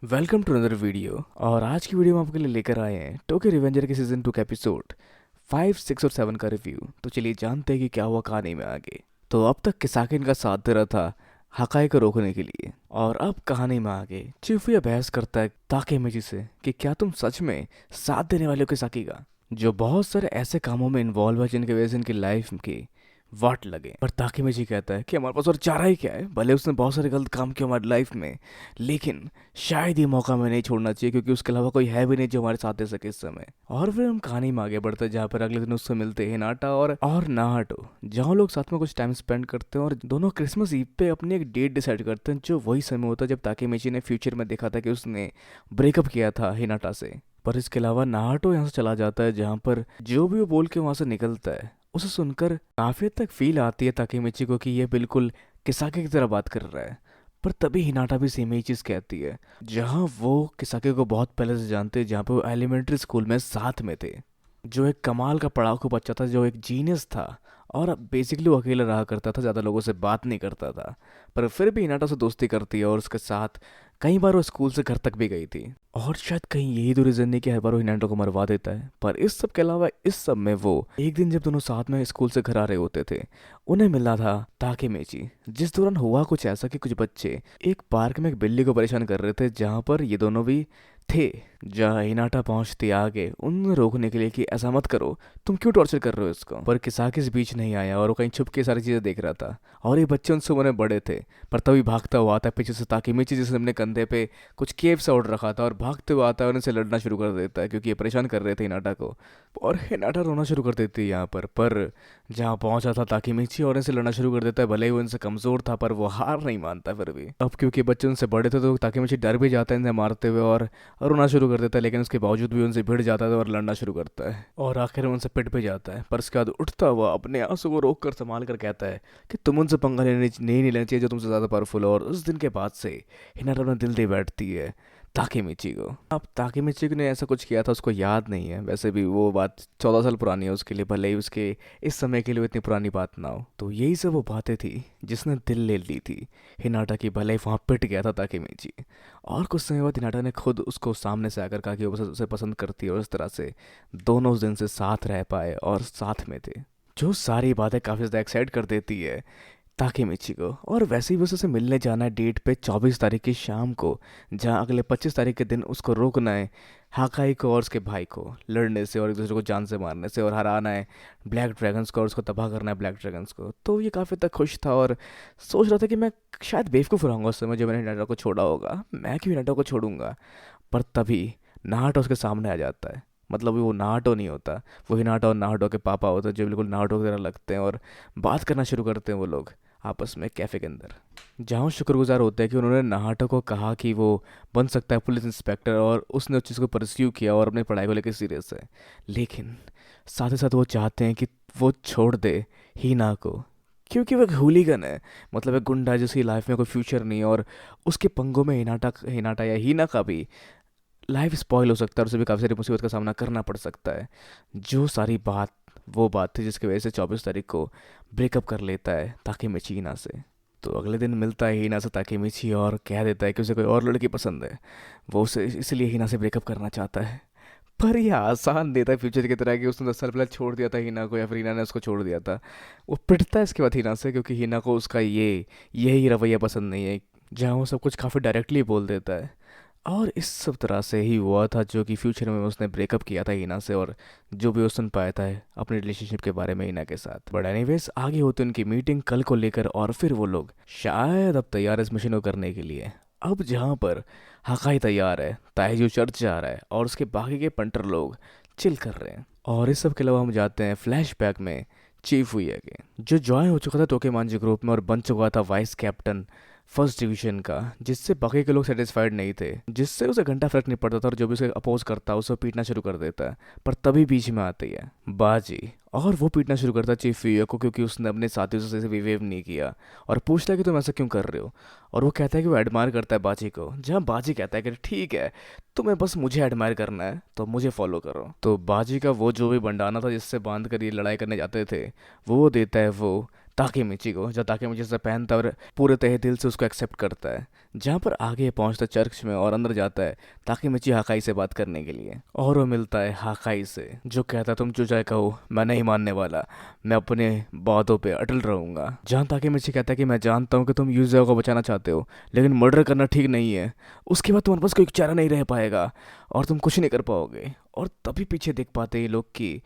Welcome to another video. और आज की वीडियो में आपके लिए लेकर आए हैं टोक्यो रिवेंजर के सीजन 2 का एपिसोड 5, 6 और 7 का रिव्यू। तो चलिए जानते हैं कि क्या हुआ कहानी में आगे। तो अब तक किसाकी इनका साथ दे रहा था हकाई को रोकने के लिए, और अब कहानी में आगे चिफुया बहस करता है ताकेमिची से कि क्या तुम सच में साथ देने वाले हो किसाकी का, जो बहुत सारे ऐसे कामों में इन्वॉल्व है जिनकी वजह से इनकी लाइफ की वाट लगे। पर ताकेमिची कहता है कि हमारे पास और चारा ही क्या है, भले उसने बहुत सारे गलत काम किए हमारी लाइफ में, लेकिन शायद ये मौका हमें नहीं छोड़ना चाहिए क्योंकि उसके अलावा कोई है भी नहीं जो हमारे साथ दे सके इस समय। और फिर हम कहानी में आगे बढ़ते हैं जहाँ पर अगले दिन उससे मिलते हैं हिनाटा और नाहाटो, जहाँ लोग साथ में कुछ टाइम स्पेंड करते हैं और दोनों क्रिसमस ईव पे अपनी एक डेट डिसाइड करते हैं, जो वही समय होता है जब ताकेमिची ने फ्यूचर में देखा था कि उसने ब्रेकअप किया था हिनाटा से। पर इसके अलावा नाहाटो यहाँ से चला जाता है, जहाँ पर जो भी वो बोल के वहाँ से निकलता है उसे सुनकर काफी हद तक फील आती है ताकेमिची को कि ये बिल्कुल किसाकी की तरह बात कर रहा है। पर तभी हिनाटा भी सेम ही चीज़ कहती है, जहाँ वो किसाकी को बहुत पहले से जानते हैं, जहाँ पे वो एलिमेंट्री स्कूल में साथ में थे, जो एक कमाल का पढ़ाकू बच्चा था, जो एक जीनियस था। और अब बेसिकली वो अकेला रहा करता था, ज़्यादा लोगों से बात नहीं करता था। पर फिर भी हिनाटा से दोस्ती करती है और उसके साथ कई बार वो स्कूल से घर तक भी गई थी। और शायद कहीं यही तो रीज़न नहीं कि हर बार वो हिनाटा को मरवा देता है। पर इस सब के अलावा इस सब में वो एक दिन जब दोनों साथ में स्कूल से घर आ रहे होते थे, उन्हें मिला था ताकेमिची, जिस दौरान हुआ कुछ ऐसा कि कुछ बच्चे एक पार्क में एक बिल्ली को परेशान कर रहे थे, जहाँ पर ये दोनों भी थे। जहाँ हिनाटा पहुंचती आगे उन रोकने के लिए कि ऐसा मत करो, तुम क्यों टॉर्चर कर रहे हो इसको। पर किसाकी इस बीच नहीं आया और वो कहीं छुप के सारी चीजें देख रहा था। और ये बच्चे उनसे उम्र में बड़े थे। पर तभी भागता हुआ आता है पीछे से ताकेमिची, जिसने अपने कंधे पे कुछ केव सा उड़ रखा था, और भागते हुए आता है और उनसे लड़ना शुरू कर देता है क्योंकि ये परेशान कर रहे थे हिनाटा को। और हिनाटा रोना शुरू कर देती है यहाँ पर जहाँ पहुंचा था ताकेमिची और इनसे लड़ना शुरू कर देता है। भले ही वो इनसे कमजोर था पर वो हार नहीं मानता फिर भी। अब क्योंकि बच्चे उनसे बड़े थे तो ताकेमिची डर भी जाता है इन्हें मारते हुए और रोना शुरू कर देता है, लेकिन उसके बावजूद भी उनसे भिड़ जाता है और लड़ना शुरू करता है और आखिर में उनसे पिट पे जाता है। पर उसके बाद उठता हुआ अपने आंसू को रोक कर संभाल कर कहता है कि तुम उनसे पंगा नहीं लेना चाहिए जो तुमसे ज़्यादा पावरफुल हो। और उस दिन के बाद से हिनाटा अपना दिल दे बैठती है ताकेमिची को। अब ताकेमिची ने ऐसा कुछ किया था उसको याद नहीं है, वैसे भी वो बात 14 साल पुरानी है उसके लिए, भले ही उसके इस समय के लिए वो इतनी पुरानी बात ना हो। तो यही सब वो बातें थी जिसने दिल ले ली थी हिनाटा की, भले ही वहाँ पिट गया था ताकेमिची। और कुछ समय बाद हिनाटा ने खुद उसको सामने से आकर कहा कि वो उसे पसंद करती है, और इस तरह से दोनों उस दिन से साथ रह पाए और साथ में थे। जो सारी बातें काफ़ी ज़्यादा एक्साइट कर देती है ताकेमिची को। और वैसे ही बस उसे मिलने जाना है डेट पे 24 तारीख की शाम को, जहाँ अगले 25 तारीख के दिन उसको रोकना है हाकाई को और उसके भाई को लड़ने से और एक दूसरे को जान से मारने से, और हराना है ब्लैक ड्रैगन्स को और उसको तबाह करना है ब्लैक ड्रैगन्स को। तो ये काफ़ी तक खुश था और सोच रहा था कि मैं शायद बेवकूफ़ रहूँगा उस समय जब मैंने हिनाटा को छोड़ा होगा, मैं क्यों हिनाटा को छोड़ूंगा। पर तभी नाहाटो उसके सामने आ जाता है। मतलब वो नाहाटो नहीं होता, वो हिनाटा और नाहाटो के पापा होते हैं, जो बिल्कुल नाहाटो की तरह लगते हैं, और बात करना शुरू करते हैं वो लोग आपस में कैफ़े के अंदर। जहाँ वो शुक्रगुजार होते हैं कि उन्होंने नाहाटो को कहा कि वो बन सकता है पुलिस इंस्पेक्टर, और उसने उस चीज़ को परस्यू किया और अपनी पढ़ाई को लेकर सीरियस है। लेकिन साथ ही साथ वो चाहते हैं कि वो छोड़ दे हीना को, क्योंकि वो एक हूलीगन है, मतलब एक गुंडा जिसकी लाइफ में कोई फ्यूचर नहीं है, और उसके पंगों में हिनाटा या हीना का भी लाइफ स्पॉइल हो सकता है और उसे भी काफ़ी सारी मुसीबत का सामना करना पड़ सकता है। जो सारी बात वो बात थी जिसकी वजह से 24 तारीख को ब्रेकअप कर लेता है ताकेमिची हिना से। तो अगले दिन मिलता है हिना से ताकेमिची और कह देता है कि उसे कोई और लड़की पसंद है, वो उसे इसलिए हिना से ब्रेकअप करना चाहता है। पर यह आसान देता है फ्यूचर की तरह कि उसने 10 साल पहले छोड़ दिया था हिना को, या फिर हिना ने उसको छोड़ दिया था। वो पिटता है इसके बाद हिना से, क्योंकि हिना को उसका यही रवैया पसंद नहीं है, जहाँ वो सब कुछ काफ़ी डायरेक्टली बोल देता है। और इस सब तरह से ही हुआ था जो कि फ्यूचर में उसने ब्रेकअप किया था हिना से, और जो भी वो सुन पाया था अपने रिलेशनशिप के बारे में हिना के साथ। बट एनीवेज आगे होती उनकी मीटिंग कल को लेकर, और फिर वो लोग शायद अब तैयार है इस मिशन को करने के लिए। अब जहाँ पर हकाई तैयार है, ताइजू चर्च जा रहा है और उसके बाकी के पंटर लोग चिल कर रहे हैं। और इस सब के अलावा हम जाते हैं फ्लैशबैक में चीफ हुई के, जो ज्वाइन हो चुका था टोकेमांजी ग्रुप में और बन चुका था वाइस कैप्टन फर्स्ट डिवीजन का, जिससे बाकी के लोग सेटिस्फाइड नहीं थे, जिससे उसे घंटा फर्क नहीं पड़ता था, और जो भी उसे अपोज करता उसे पीटना शुरू कर देता है। पर तभी बीच में आती है बाजी, और वो पीटना शुरू करता है चीफ फियो को, क्योंकि उसने अपने साथियों से बिहेव नहीं किया, और पूछता है कि तुम ऐसा क्यों कर रहे हो। और वो कहता है कि वो एडमायर करता है बाजी को, जहाँ बाजी कहता है कि ठीक है, तुम्हें बस मुझे एडमायर करना है तो मुझे फॉलो करो। तो बाजी का वो जो भी बंडाना था जिससे बांध कर ये लड़ाई करने जाते थे, वो देता है वो ताकेमिची को, जहाँ ताकेमिची से पहनता है और पूरे तहे दिल से उसको एक्सेप्ट करता है। जहाँ पर आगे पहुंचता चर्च में और अंदर जाता है ताकेमिची हाकाई से बात करने के लिए, और वो मिलता है हाकाई से जो कहता है तुम जो चाहे कहो मैं नहीं मानने वाला, मैं अपने बातों पे अटल रहूंगा। जहाँ ताकेमिची कहता है कि मैं जानता हूँ कि तुम यूज़ुओ को बचाना चाहते हो, लेकिन मर्डर करना ठीक नहीं है, उसके बाद तुम्हारे पास कोई चारा नहीं रह पाएगा और तुम कुछ नहीं कर पाओगे। और तभी पीछे देख पाते ये लोग कि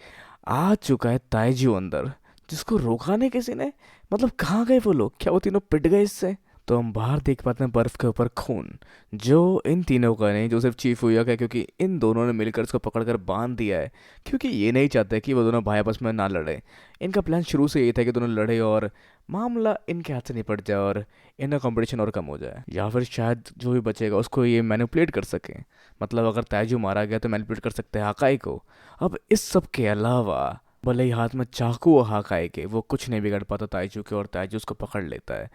आ चुका है ताइजू अंदर, जिसको रोका नहीं किसी ने। मतलब कहाँ गए वो लोग, क्या वो तीनों पिट गए इससे? तो हम बाहर देख पाते हैं बर्फ के ऊपर खून, जो इन तीनों का नहीं, जो सिर्फ चीफ हुआ है, क्योंकि इन दोनों ने मिलकर इसको पकड़कर बांध दिया है, क्योंकि ये नहीं चाहते कि वो दोनों भाई आपस में ना लड़े। इनका प्लान शुरू से यही था कि दोनों लड़े और मामला इनके हाथ से निपट जाए और इनका कंपटीशन और कम हो जाए, या फिर शायद जो भी बचेगा उसको ये मैनिपुलेट कर सके। मतलब अगर ताइजू मारा गया तो मैनिपुलेट कर सकते हैं हाकाई को। अब इस सब के अलावा भले ही हाथ में चाकू और हाकाई के, वो कुछ नहीं बिगाड़ पाता ताइजू के, और ताइजू उसको पकड़ लेता है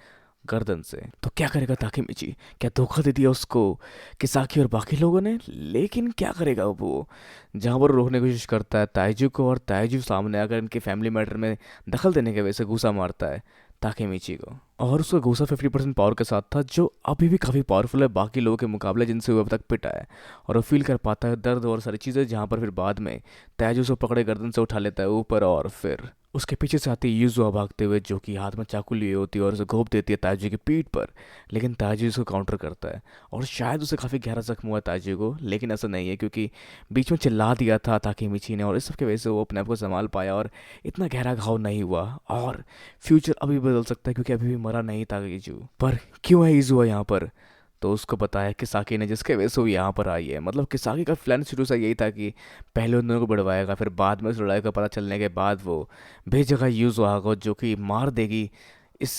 गर्दन से। तो क्या करेगा ताकेमिची? क्या धोखा दे दिया उसको किसाकी और बाकी लोगों ने? लेकिन क्या करेगा वो? जहाँ पर रोकने की कोशिश करता है ताइजू को, और ताइजू सामने आकर इनके फैमिली मैटर में दखल देने के वजह से घूसा मारता है ताकेमिची को। और उसका घूसा 50% पावर के साथ था, जो अभी भी काफ़ी पावरफुल है बाकी लोगों के मुकाबले जिनसे वो अब तक पिटा है। और वो फील कर पाता है दर्द और सारी चीज़ें, जहाँ पर फिर बाद में ताइजू उसको पकड़े गर्दन से उठा लेता है ऊपर, और फिर उसके पीछे से आती है यूजुआ भागते हुए, जो कि हाथ में चाकू लिए होती है और उसे घोंप देती है ताइजू की पीठ पर। लेकिन ताइजू उसको काउंटर करता है, और शायद उसे काफ़ी गहरा जख्म हुआ ताइजू को, लेकिन ऐसा नहीं है क्योंकि बीच में चिल्ला दिया था ताकेमिची ने, और इस सब की वजह से वो अपने आप को संभाल पाया और इतना गहरा घाव नहीं हुआ। और फ्यूचर अभी बदल सकता है क्योंकि अभी भी मरा नहीं ताकेमिची। पर क्यों है यूजुआ यहाँ पर? तो उसको पता है किसाकी ने, जिसके वजह से वो यहाँ पर आई है। मतलब किसाकी का प्लान शुरू से यही था कि पहले उन दोनों को बढ़वाएगा, फिर बाद में उस लड़ाई का पता चलने के बाद वो बेजगह यूज होगा, जो कि मार देगी इस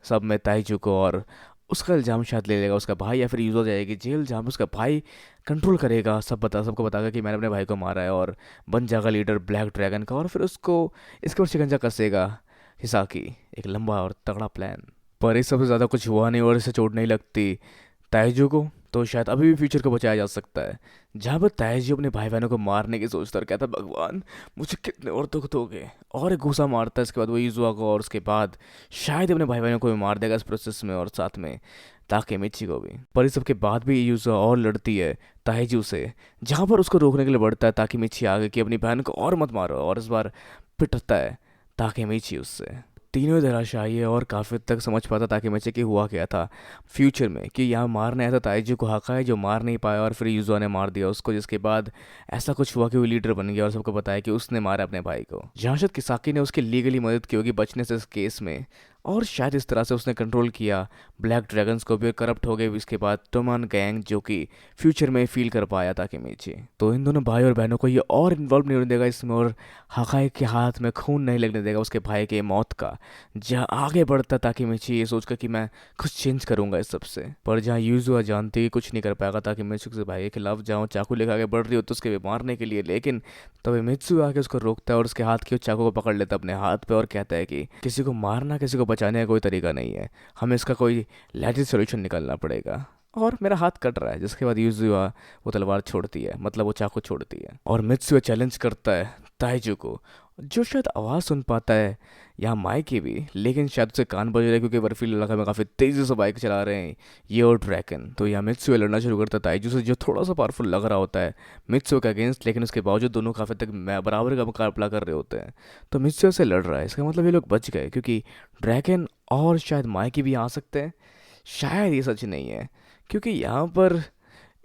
सब में ताइजू को, और उसका इल्ज़ाम शायद ले लेगा उसका भाई, या फिर यूज हो जाएगी जेल, जहाँ पे उसका भाई कंट्रोल करेगा, सबको बताएगा कि मैंने अपने भाई को मारा है, और बन जाएगा लीडर ब्लैक ड्रैगन का, और फिर उसको इसके ऊपर शिकंजा कसेगा हिसाकी। एक लंबा और तगड़ा प्लान। पर इस सबसे ज़्यादा कुछ हुआ नहीं और इसे चोट नहीं लगती ताइजू को, तो शायद अभी भी फ्यूचर को बचाया जा सकता है। जहाँ पर ताइजू अपने भाई बहनों को मारने की सोचता और कहता भगवान मुझे कितने और दुख दोगे, और एक घूसा मारता है। इसके बाद वो यूजुआ को, और उसके बाद शायद अपने भाई बहनों को भी मार देगा इस प्रोसेस में, और साथ में ताकेमिची को भी। पर इस सब के बाद भी यूजुआ और लड़ती है ताइजू से, जहाँ पर उसको रोकने के लिए बढ़ता है ताकेमिची आगे कि अपनी बहन को और मत मारो, और इस बार पिटता है ताकेमिची उससे। तीनों धराशायी है और काफ़ी हद तक समझ पाता ताकेमिची कि हुआ क्या था फ्यूचर में, कि यहाँ मारने आया था ताइजू को हाकाई, जो मार नहीं पाया, और फिर यूजुआ ने मार दिया उसको, जिसके बाद ऐसा कुछ हुआ कि वो लीडर बन गया और सबको बताया कि उसने मारा अपने भाई को। जहाँ शायद किसाकी ने उसकी लीगली मदद की होगी बचने से इस केस में, और शायद इस तरह से उसने कंट्रोल किया ब्लैक ड्रैगन्स को भी, करप्ट हो गए इसके बाद टोमान गैंग, जो कि फ्यूचर में फील कर पाया ताकेमिची। तो इन दोनों भाई और बहनों को ये और इन्वॉल्व नहीं होने देगा इसमें, और हाकाई के हाथ में खून नहीं लगने देगा उसके भाई के मौत का। जहाँ आगे बढ़ता ताकेमिची ये सोचकर कि मैं कुछ चेंज करूंगा इस सबसे, पर जहाँ यूजुआ जानती कि कुछ नहीं कर पाएगा ताकेमिची के भाई के खिलाफ, जहाँ चाकू लेकर आगे बढ़ रही हो तो उसके मारने के लिए, लेकिन तभी मित्सु आके उसको रोकता है और उसके हाथ के चाकू को पकड़ लेता है अपने हाथ पे, और कहता है कि किसी को मारना, किसी को बचाने का कोई तरीका नहीं है, हमें इसका कोई लैजिक सोल्यूशन निकालना पड़ेगा। और मेरा हाथ कट रहा है। जिसके बाद यूजुआ वो तलवार छोड़ती है, मतलब वो चाकू छोड़ती है, और मित्सुआ चैलेंज करता है ताइजू को, जो शायद आवाज़ सुन पाता है यहाँ माई की भी, लेकिन शायद उसे कान बज रहा है क्योंकि बर्फीले इलाका में काफ़ी तेज़ी से बाइक चला रहे हैं ये और ड्रैगन। तो यहाँ मित्सुआ लड़ना शुरू करता है ताइजू से, जो थोड़ा सा पावरफुल लग रहा होता है मित्सुआ के अगेंस्ट, लेकिन उसके बावजूद दोनों काफ़ी तक बराबर का मुकाबला कर रहे होते हैं। तो मित्सुआ से लड़ रहा है, इसका मतलब ये लोग बच गए, क्योंकि ड्रैगन और शायद माई की भी आ सकते हैं। शायद ये सच नहीं है, क्योंकि यहाँ पर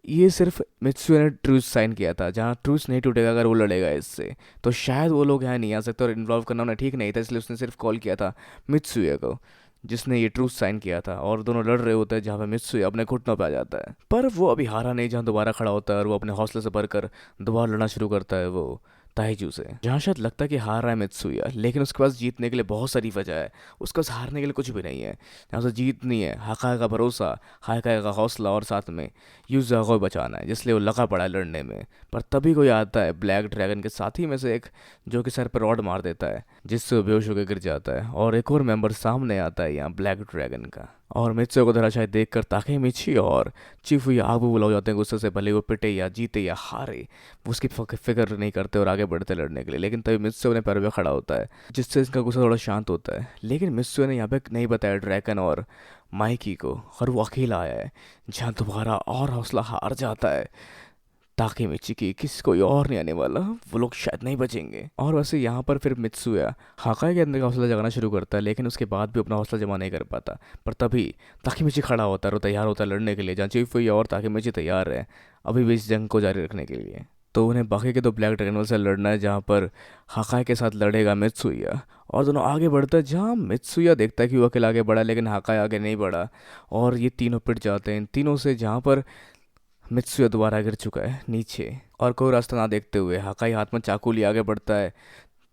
ये सिर्फ मित्सुआ ने ट्रूस साइन किया था, जहाँ ट्रूस नहीं टूटेगा अगर वो लड़ेगा इससे, तो शायद वो लोग यहाँ नहीं आ सकते, और इन्वॉल्व करना उन्हें ठीक नहीं था, इसलिए उसने सिर्फ कॉल किया था मित्सुआ को, जिसने ये ट्रूस साइन किया था। और दोनों लड़ रहे होते हैं, जहाँ पे मित्सुआ अपने घुटनों पे आ जाता है, पर वो अभी हारा नहीं, जहाँ दोबारा खड़ा होता है और वो अपने हौसले से भरकर दोबारा लड़ना शुरू करता है वो ताइजू से। जहाँ शायद लगता है कि हार रहा है मित्सुया, लेकिन उसके पास जीतने के लिए बहुत सारी वजह है, उसके पास हारने के लिए कुछ भी नहीं है। जहाँ से जीतनी है हाकाई का भरोसा, हाकाई का हौसला, और साथ में यूज़ा को बचाना है, जिसलिए वो लगा पड़ा है लड़ने में। पर तभी कोई आता है ब्लैक ड्रैगन के साथी में से एक, जो कि सर पर रॉड मार देता है, जिससे वो बेहोश होकर गिर जाता है, और एक और मेंबर सामने आता है यहाँ ब्लैक ड्रैगन का। और मित्सुयो को धराशायी देखकर ताकेमिची और चिफुया आग बुबूला हो जाते हैं गुस्से से, भले वो पिटे या जीते या हारे वो उसकी फिक्र नहीं करते और आगे बढ़ते लड़ने के लिए। लेकिन तभी मित्सुयो ने पैर पे खड़ा होता है जिससे इसका गुस्सा थोड़ा शांत होता है। लेकिन मित्सुयो ने यहाँ पे नहीं बताया ड्रैगन और माइकी को, और वो अकेला आया है जहाँ दोबारा और हौसला हार जाता है ताकेमिची की, किसी कोई और नहीं आने वाला, वो लोग शायद नहीं बचेंगे। और वैसे यहाँ पर फिर मित्सुया हाकाई के अंदर का हौसला जगाना शुरू करता है, लेकिन उसके बाद भी अपना हौसला जमा नहीं कर पाता। पर तभी ताकेमिची खड़ा होता है और तैयार होता है लड़ने के लिए, जहाँ चिफुया और ताकेमिची तैयार है अभी भी इस जंग को जारी रखने के लिए। तो उन्हें बाकी के दो ब्लैक ड्रैगन से लड़ना है, जहाँ पर हाकाई के साथ लड़ेगा मित्सुया। और दोनों आगे बढ़ते हैं, जहाँ मित्सुया देखता है कि वो अकेला आगे बढ़ा लेकिन हाकाई आगे नहीं बढ़ा, और ये तीनों पिट जाते हैं इन तीनों से, जहाँ पर मित्सुया दोबारा गिर चुका है नीचे। और कोई रास्ता ना देखते हुए हाकाई हाथ में चाकू लिए आगे बढ़ता है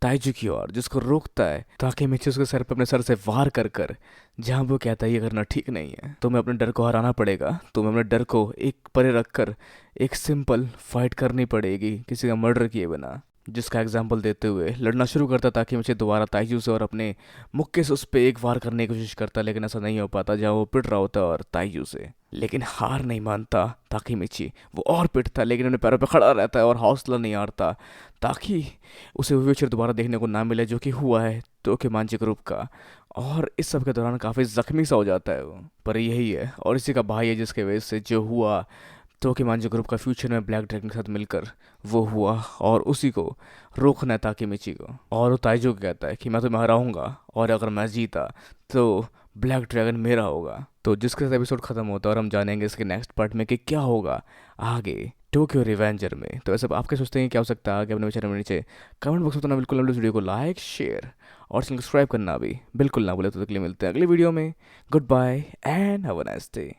ताइजू की ओर, जिसको रोकता है ताकि मिची उसके सर पे अपने सर से वार कर कर, जहाँ वो कहता है ये करना ठीक नहीं है, तुम्हें अपने डर को हराना पड़ेगा, तुम्हें अपने डर को एक परे रखकर एक सिंपल फाइट करनी पड़ेगी किसी का मर्डर किए बिना। जिसका एग्जाम्पल देते हुए लड़ना शुरू करता ताकि मुझे दोबारा ताइजू से और अपने मुक्के से उस पर एक वार करने की कोशिश करता, लेकिन ऐसा नहीं हो पाता जहाँ वो पिट रहा होता और ताइजू से। लेकिन हार नहीं मानता ताकि मिची, वो और पिटता लेकिन अपने पैरों पे खड़ा रहता है और हौसला नहीं हारता, ताकि उसे वो फ्यूचर दोबारा देखने को ना मिले जो कि हुआ है तोकेमांची ग्रुप का। और इस सब के दौरान काफ़ी जख्मी सा हो जाता है वो, पर यही है और इसी का भाई है जिसके वजह से जो हुआ तोकेमांची ग्रुप का फ्यूचर में ब्लैक ड्रैगन के साथ मिलकर वो हुआ, और उसी को रोकना है ताकेमिची को। और वो ताइजो को कहता है कि मैं तुम्हें हराऊंगा और अगर मैं जीता तो ब्लैक ड्रैगन मेरा होगा। तो जिसके साथ एपिसोड खत्म होता है और हम जानेंगे इसके नेक्स्ट पार्ट में कि क्या होगा आगे टोक्यो रिवेंजर में। तो ऐसे आप क्या सोचते हैं क्या हो सकता है आगे, अपने विचार में नीचे कमेंट बॉक्स में बताना बिल्कुल ना भूलें। इस वीडियो को लाइक शेयर और सब्सक्राइब करना भी बिल्कुल ना भूलें। तो तक के लिए मिलते हैं अगली वीडियो में। Good bye and have a nice day.